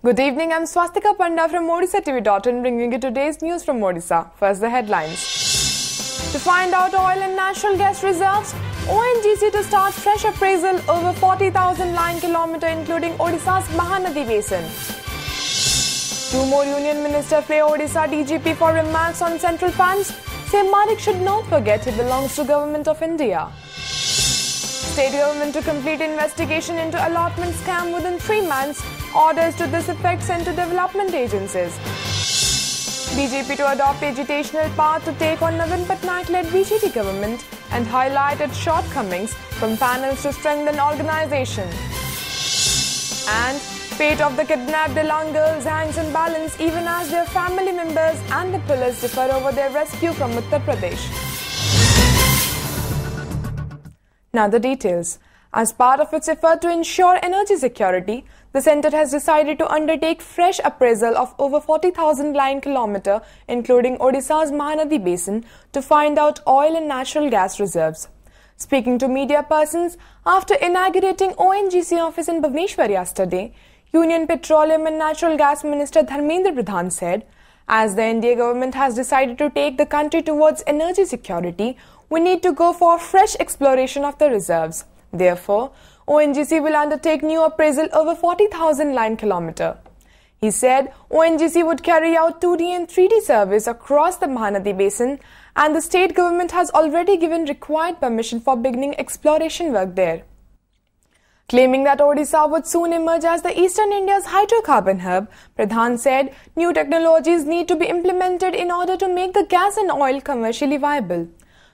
Good evening, I'm Swastika Panda from OdishaTV.in bringing you today's news from Odisha. First, the headlines. To find out oil and natural gas reserves, ONGC to start fresh appraisal over 40,000 line kilometre including Odisha's Mahanadi Basin. 2 more Union Minister play Odisha DGP for remarks on central funds. Say Marik should not forget he belongs to Government of India. State government to complete investigation into allotment scam within 3 months. Orders to this effect sent to development agencies. BJP to adopt agitational path to take on Navin Patnaik-led BJP government and highlight its shortcomings from panels to strengthen organisation. And fate of the kidnapped Delang girls hangs in balance even as their family members and the police differ over their rescue from Uttar Pradesh. Now the details. As part of its effort to ensure energy security, the centre has decided to undertake fresh appraisal of over 40,000 line kilometre, including Odisha's Mahanadi Basin, to find out oil and natural gas reserves. Speaking to media persons after inaugurating ONGC office in Bhubaneswar yesterday, Union Petroleum and Natural Gas Minister Dharmendra Pradhan said, as the India government has decided to take the country towards energy security, we need to go for fresh exploration of the reserves. Therefore, ONGC will undertake new appraisal over 40,000 line kilometre. He said ONGC would carry out 2D and 3D surveys across the Mahanadi Basin and the state government has already given required permission for beginning exploration work there. Claiming that Odisha would soon emerge as the Eastern India's hydrocarbon hub, Pradhan said new technologies need to be implemented in order to make the gas and oil commercially viable.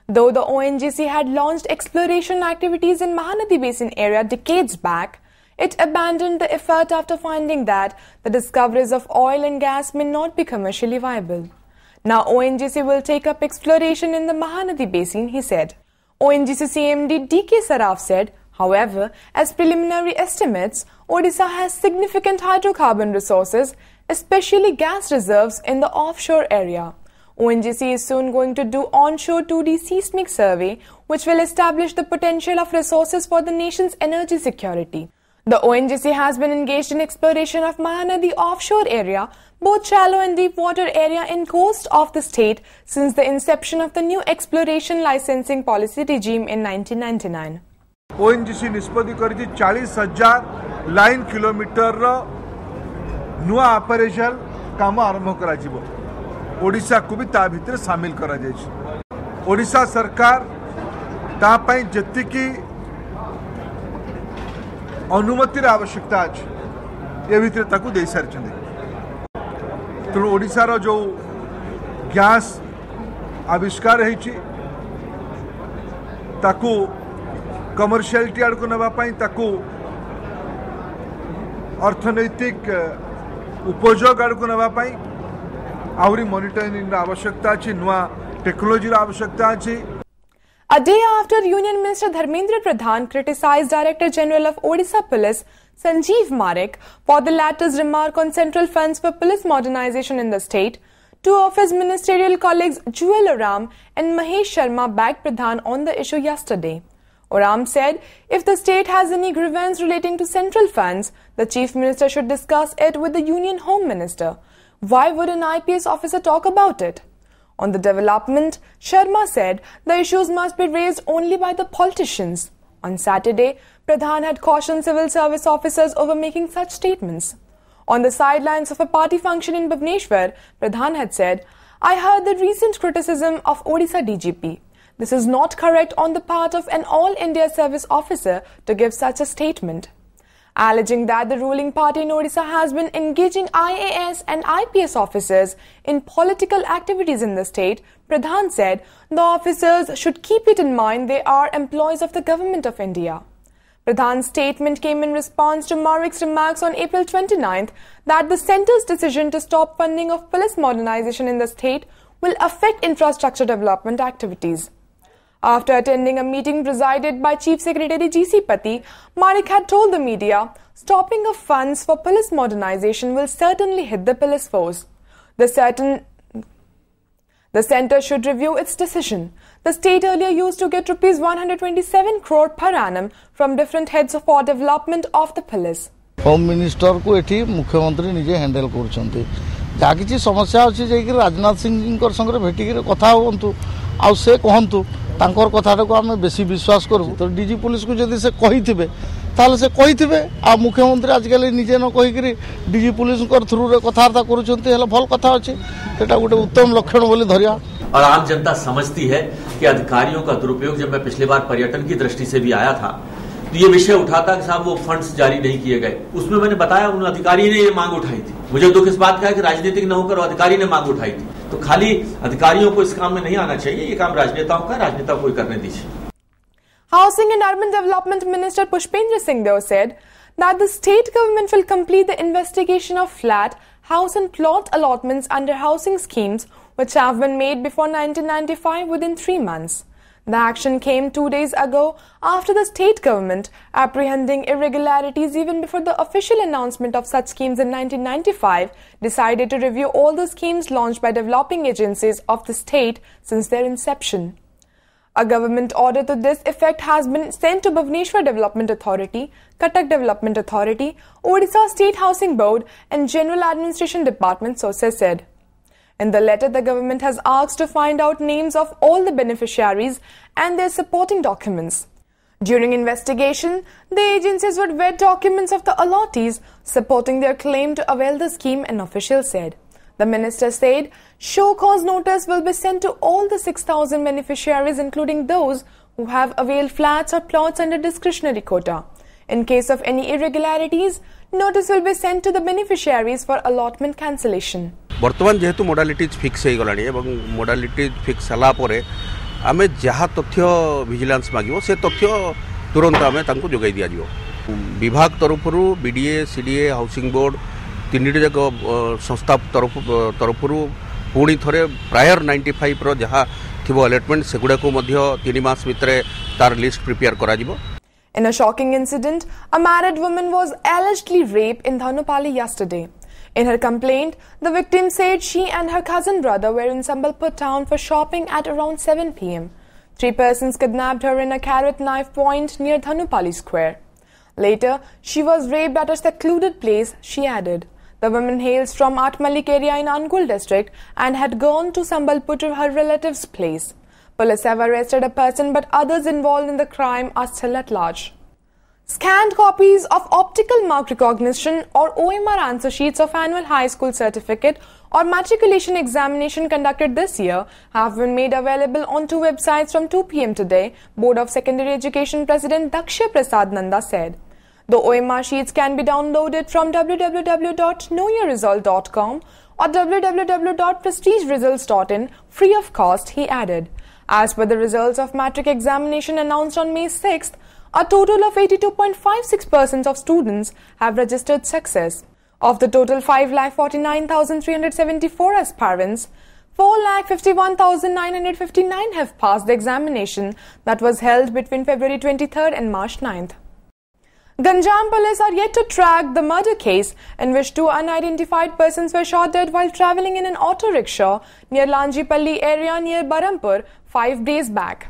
Though the ONGC had launched exploration activities in Mahanadi Basin area decades back, it abandoned the effort after finding that the discoveries of oil and gas may not be commercially viable. Now ONGC will take up exploration in the Mahanadi Basin, he said. ONGC CMD D.K. Saraf said, however, as preliminary estimates, Odisha has significant hydrocarbon resources, especially gas reserves in the offshore area. ONGC is soon going to do onshore 2D seismic survey, which will establish the potential of resources for the nation's energy security. The ONGC has been engaged in exploration of Mahanadi offshore area, both shallow and deep water area in coast of the state since the inception of the new exploration licensing policy regime in 1999. ONGC निष्पत्ति करिछि 40,000 line kilometre नुआ operation काम आरंभ करा जिवो ओडिशा को भी ता भितर शामिल करा जायछि। ओडिशा सरकार ता पई जति की अनुमतिर आवश्यकता अछि ए भितर ताकू दे सारछन्ते। तो ओडिशा रो जो गैस आविष्कार हेछि ताकू कमर्शियलिटी आड़को नवा पई ताकू अर्थनैतिक उपयोग आड़को नवा पई आवरी मॉनिटरिंग आवश्यकता अछि नुआ टेक्नोलॉजी आवश्यकता अछि। A day after Union Minister Dharmendra Pradhan criticized Director General of Odisha Police Sanjeev Marik for the latter's remark on central funds for police modernization in the state, 2 of his ministerial colleagues Jewel Oram and Mahesh Sharma backed Pradhan on the issue yesterday. Oram said if the state has any grievance relating to central funds, the Chief Minister should discuss it with the Union Home Minister. Why would an IPS officer talk about it? On the development, Sharma said the issues must be raised only by the politicians. On Saturday, Pradhan had cautioned civil service officers over making such statements. On the sidelines of a party function in Bhubaneswar, Pradhan had said, I heard the recent criticism of Odisha DGP. This is not correct on the part of an All India service officer to give such a statement. Alleging that the ruling party in Odisha has been engaging IAS and IPS officers in political activities in the state, Pradhan said the officers should keep it in mind they are employees of the Government of India. Pradhan's statement came in response to Marik's remarks on April 29th that the centre's decision to stop funding of police modernization in the state will affect infrastructure development activities. After attending a meeting presided by Chief Secretary G.C. Pati, Marik had told the media, stopping of funds for police modernization will certainly hit the police force. The centre should review its decision. The state earlier used to get Rs 127 crore per annum from different heads for development of the police. Home minister को एठी मुख्यमंत्री निजे handle कर जहाँ किसी समस्या अच्छी जाकि राजनाथ सिंह संगे भेटिक कथा हूँ आउ से कहतु तांकर कथाटा को आम बेसी विश्वास करूँ तो डीजी पुलिस को जब से कही ताले से कही आ मुख्यमंत्री आजिकल निजे न कहीकि डीजी पुलिस थ्रू रे कथबार्ता करुँच भल कथा अच्छे सेटा गोटे उत्तम लक्षण बोली धरिया। और आम जनता समझती है कि अधिकारियों का दुरुपयोग, जब मैं पिछली बार पर्यटन की दृष्टि से भी आया था तो ये विषय उठा था कि साहब वो फंड्स जारी नहीं किए गए, उसमें मैंने बताया उन अधिकारी ने ये मांग उठाई थी। मुझे दुख इस बात का है कि राजनीतिक न होकर अधिकारी ने मांग उठाई थी, तो खाली अधिकारियों को इस काम में नहीं आना चाहिए, ये काम राजनेताओं का, राजनेता को ही करने दीजिए। Housing and Urban Development Minister Pushpendra Singh Deo said that the state government will complete the investigation of flat, house and plot allotments under housing schemes which have been made before 1995 within 3 months. The action came 2 days ago after the state government, apprehending irregularities even before the official announcement of such schemes in 1995, decided to review all the schemes launched by developing agencies of the state since their inception. A government order to this effect has been sent to Bhubaneswar Development Authority, Cuttack Development Authority, Odisha State Housing Board and General Administration Department, sources said. In the letter, the government has asked to find out names of all the beneficiaries and their supporting documents. During investigation, the agencies would vet documents of the allottees supporting their claim to avail the scheme, an official said. The minister said, show cause notice will be sent to all the 6,000 beneficiaries, including those who have availed flats or plots under discretionary quota. In case of any irregularities, notice will be sent to the beneficiaries for allotment cancellation. बर्तमान जेहेतु modalities fix हो गलानी एवं modalities fix होला परे आमे जहाँ तथ्य vigilance मागिबो से तथ्य तुरंत आमे तांको जोगाई दिया जिवो। विभाग तरफरु बीडीए सीडीए हाउसिंग बोर्ड तीन जाक संस्था तरफरु पुणी थरे प्रायर 95 रो जहाँ थिबो अलॉटमेंट सेगुडा को मध्य 3 मास भितरे तार लिस्ट प्रिपेयर करा जिवो। In a shocking incident, a married woman was allegedly raped in Dhanupali yesterday. In her complaint, the victim said she and her cousin brother were in Sambalpur town for shopping at around 7 p.m. 3 persons kidnapped her in a carrot knife point near Dhanupali Square. Later, she was raped at a secluded place, she added. The woman hails from Atmalik area in Angul district and had gone to Sambalpur to her relative's place. Police have arrested a person, but others involved in the crime are still at large. Scanned copies of optical mark recognition or OMR answer sheets of annual high school certificate or matriculation examination conducted this year have been made available on 2 websites from 2 p.m. today, Board of Secondary Education President Dakshay Prasad Nanda said. The OMR sheets can be downloaded from www.knowyourresult.com or www.prestigeresults.in free of cost, he added. As per the results of matric examination announced on May 6th, a total of 82.56% of students have registered success. Of the total 5,49,374 aspirants, 4,51,959 have passed the examination that was held between February 23rd and March 9th. Ganjam police are yet to track the murder case in which 2 unidentified persons were shot dead while travelling in an auto rickshaw near Lanjipalli area near Barampur 5 days back.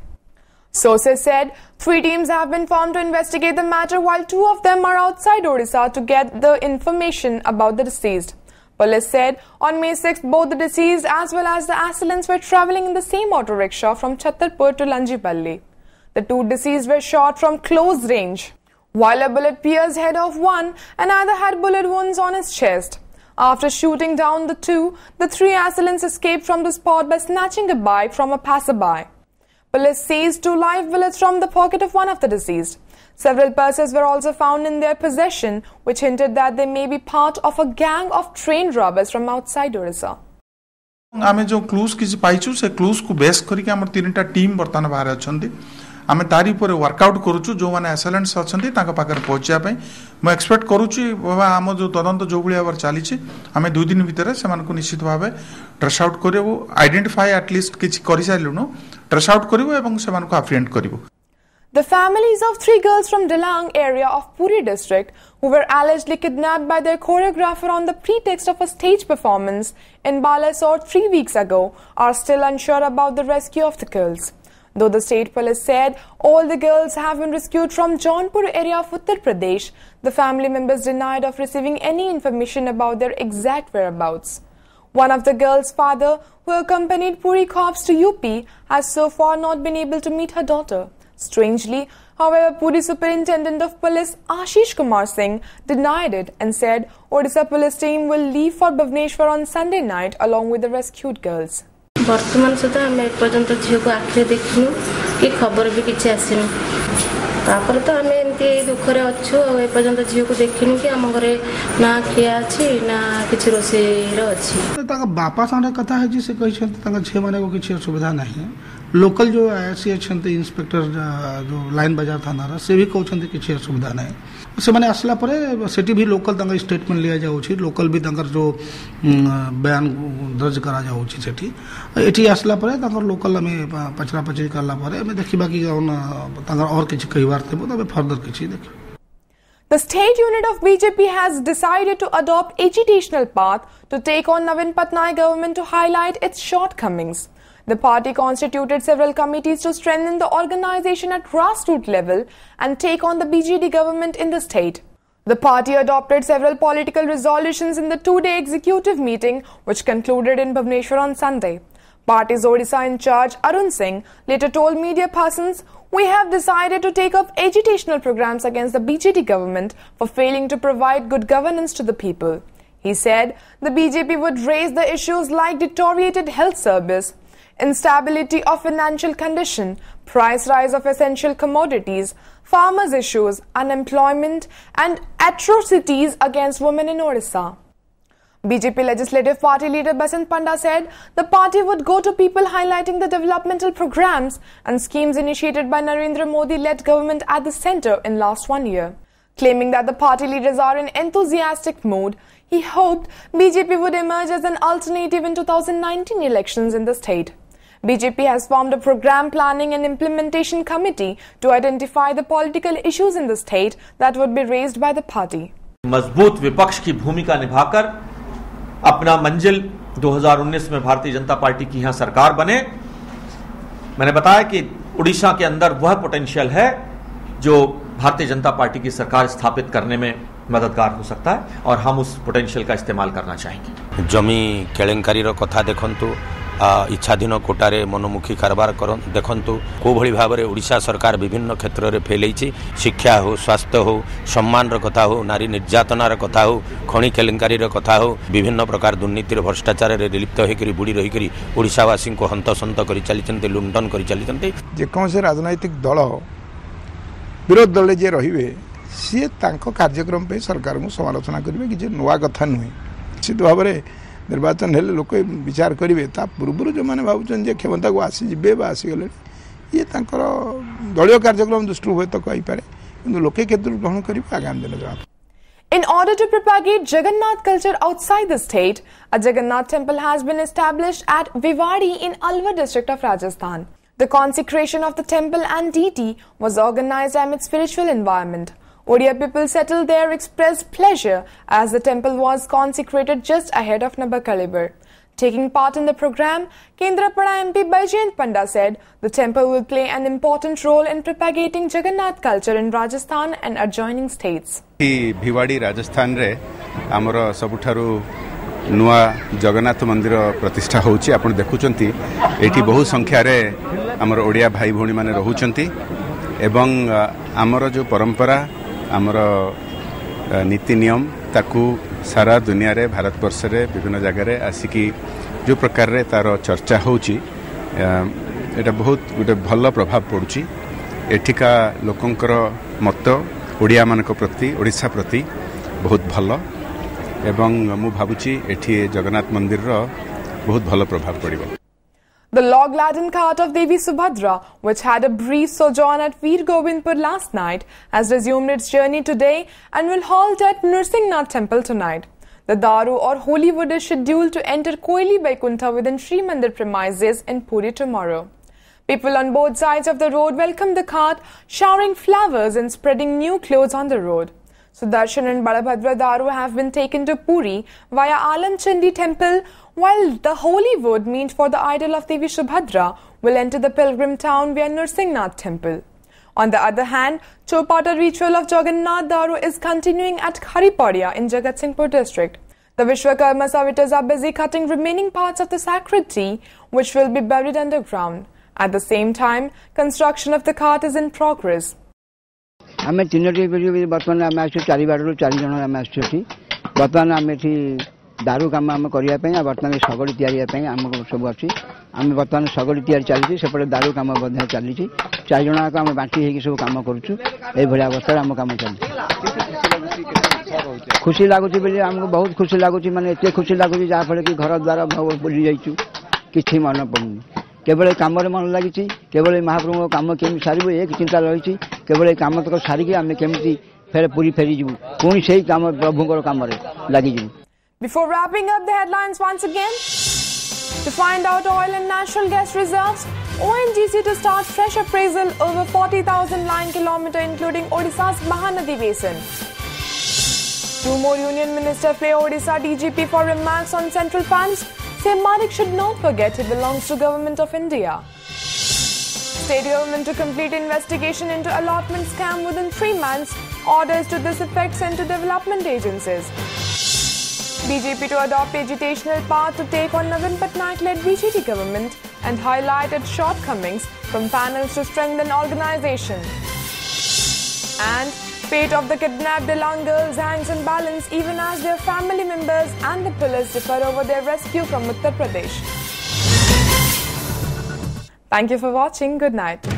Sources said 3 teams have been formed to investigate the matter, while 2 of them are outside Odisha to get the information about the deceased. Police said on May 6th both the deceased as well as the assailants were travelling in the same auto rickshaw from Chhattarpur to Lanjipalli. The 2 deceased were shot from close range, while a bullet pierced head of one, another had bullet wounds on his chest. After shooting down the 2, the 3 assailants escaped from the spot by snatching a bike from a passerby. Police seized 2 live bullets from the pocket of one of the deceased. Several purses were also found in their possession, which hinted that they may be part of a gang of trained robbers from outside Odisha. आमे जो clues किसी पाइछु से clues को base करिके हमर 3टा team बर्तमान बाहर अछंती आमे तारी ऊपर वर्कआउट करूछु जो माने असेलेंट्स अछंती ताका पाकर पहुंचा पई म एक्सपेक्ट करूछु बाबा हम जो तदंत जो भलिया वर चाली छि आमे 2 दिन भितर से मानको निश्चित भाबे ट्रेस आउट करबो आइडेंटिफाई एटलीस्ट किछि करि साइलुनो ट्रेस आउट करबो एवं से मानको अप्रिहेंड करबो. The families of 3 girls from Dilang area of Puri district who were allegedly kidnapped by their choreographer on the pretext of a stage performance in Balasore 3 weeks ago are still unsure about the rescue of the girls. Though the state police said all the girls have been rescued from Jaunpur area of Uttar Pradesh, the family members denied of receiving any information about their exact whereabouts. One of the girls' father, who accompanied Puri cops to UP, has so far not been able to meet her daughter. Strangely, however, Puri Superintendent of Police Ashish Kumar Singh denied it and said Odisha police team will leave for Bhubaneswar on Sunday night along with the rescued girls. वर्तमान सुधा आम एपर्यंत झील को आखिरे देखनु कि खबर भी किसी आसनी तापर तो आम एमती दुखरे अच्छु एपर्यंत झील को देखनु कि आम घरे ना खिया अच्छी ना किसी रोषेईर अच्छी बापा सारे कथा है से कहते झील मान को किसी सुविधा नहीं लोकल जो आईसी अच्छा इंस्पेक्टर जो लाइन बाजार थाना से भी कहते किसी सुविधा नहीं से मैंने आसला सेठी भी लोकल स्टेटमेंट लिया जाऊँगी लोकल भी जो बयान दर्ज करा जाऊँगी सेठी एठी आसला लोकल आम पचरा पचरी करला देखा कि और किसी कहबार थे फर्दर किसी देख. The state unit of BJP has decided to adopt agitational path to take on Navin Patnaik government to highlight its shortcomings. The party constituted several committees to strengthen the organization at grassroots level and take on the BJD government in the state. The party adopted several political resolutions in the two-day executive meeting which concluded in Bhubaneswar on Sunday. Party's Odisha in charge Arun Singh later told media persons, "We have decided to take up agitational programs against the BJD government for failing to provide good governance to the people." He said the BJP would raise the issues like deteriorated health service, instability of financial condition, price rise of essential commodities, farmers' issues, unemployment, and atrocities against women in Odisha. BJP Legislative Party leader Basant Panda said the party would go to people highlighting the developmental programs and schemes initiated by Narendra Modi-led government at the centre in last 1 year. Claiming that the party leaders are in enthusiastic mood, he hoped BJP would emerge as an alternative in 2019 elections in the state. BJP has formed a program planning and implementation committee to identify the political issues in the state that would be raised by the party. मजबूत विपक्ष की भूमिका निभाकर अपना मंजिल 2019 में Bharatiya Janata party की यहां सरकार बने. मैंने बताया कि उड़ीसा के अंदर वह पोटेंशियल है जो भारतीय जनता पार्टी की सरकार स्थापित करने में मददगार हो सकता है और हम उस पोटेंशियल का इस्तेमाल करना चाहेंगे. जमी केलेंकारी कथा देखंतु इच्छाधीन कोटारे मनोमुखी कारबार देखंतु को भली भाव में ओडिशा सरकार विभिन्न क्षेत्र में फेल शिक्षा हो स्वास्थ्य हो सम्मान कथा हो नारी निर्यातनार कथा हो खनि केलेंकारी कथा हो विभिन्न प्रकार दुर्नीतिर भ्रष्टाचार लिप्त होकर बुड़ी रही ओडिशावासी को हंतसंत कर चली लुंडन कर चली. जेकोसी राजनैतिक दल विरोध दल जे रे सी कार्यक्रम पे सरकार को समालोचना करेंगे किसी नुआ कथा नुहे निश्चित भाव में निर्वाचन हेल्ले लोक विचार करेंगे पूर्व जो मैंने भावुन क्षमता को आसीजे आसीगले ये दलीय कार्यक्रम दृष्टि हुए तो कहीपे कि लोके के ग्रहण करेंगे आगामी दिन जवाब. In order to propagate Jagannath culture outside the state, a Jagannath temple has been established at Vivadi in Alwar district of Rajasthan. The consecration of the temple and deity was organized amid spiritual environment. Odia people settled there expressed pleasure as the temple was consecrated just ahead of Nabakalibar. Taking part in the program, Kendrapada MP Baijayant Panda said the temple will play an important role in propagating Jagannath culture in Rajasthan and adjoining states. Bhiwadi Rajasthan रे आमर सबुठारु नुआ जगन्नाथ मंदिर प्रतिष्ठा होउची. आपण देखुचंती एठी बहु संख्या रे आमर ओडिया भाई भौणी माने रहुचंती एवं आमर जो परंपरा आमर नीति नियम ताकू सारा दुनिया रे भारतवर्ष रे विभिन्न जगह रे आसिकी जो प्रकार रे तार चर्चा होउची एटा बहुत गोटे भल प्रभाव पड़ुची. एठिका लोकंकर मत ओडिया मानक प्रति ओडिशा प्रति बहुत भल एवं मु भाबुची एठी जगन्नाथ मंदिर रो बहुत भल प्रभाव पड़िबो. The log-laden cart of Devi Subhadra, which had a brief sojourn at Veer Govindpur last night, has resumed its journey today and will halt at Nrsimhanath temple tonight. The Daru or holy wood is scheduled to enter Koili Vaikuntha within Sri Mandir premises in Puri tomorrow. People on both sides of the road welcomed the cart, showering flowers and spreading new clothes on the road. Sudarshan and Balabhadra Daru have been taken to Puri via Alam Chandi temple, while the holy wood meant for the idol of Devi Subhadra will enter the pilgrim town via Narsingnath temple. On the other hand, Chopata ritual of Jagannath Daru is continuing at Kharipadia in Jagatsinghpur district. The Vishwakarma Savitas are busy cutting remaining parts of the sacred tree, which will be buried underground. At the same time, construction of the cart is in progress. आमे तीनोटी बर्तमान आम आस चार बाड़ू 4 जन आम आसुँच बर्तमान आम दारू कम आम करने बर्तमान शगड़ी तैयारी आम सब अच्छी आम बर्तमान शगड़ी तैयारी चलती सेपटे दारू कम चली 4 जन आम बांटी सब कम करुँ अवस्था आम कम चलती खुशी लगुच आमको बहुत खुशी लगुच माने एत खुशी लगुच जहाँफल कि घर द्वार बुली जाइचु कि मन पड़ुनी केवल कम मन लगी केवल महाप्रभु कम केमी सारू एक चिंता रही केवल कम तक सारिकी आम केमी फेर पूरी फेरी जीवु पुणी से कम प्रभुंर कम लगी। Before wrapping up the headlines once again, to find out oil and natural gas reserves, ONGC to start fresh appraisal over 40,000 line kilometer including Odisha's Mahanadi basin. 2 more union ministers play Odisha DGP for remarks on central funds. Say Manik should not forget he belongs to Government of India. State government to complete investigation into allotment scam within 3 months. Orders to this effect sent to development agencies. BJP to adopt agitational path to take on Navin Patnaik-led BJP government and highlight its shortcomings from panels to strengthen organization. And fate of the kidnapped Dilang girls hangs in balance even as their family members and the police differ over their rescue from Uttar Pradesh. Thank you for watching. Good night.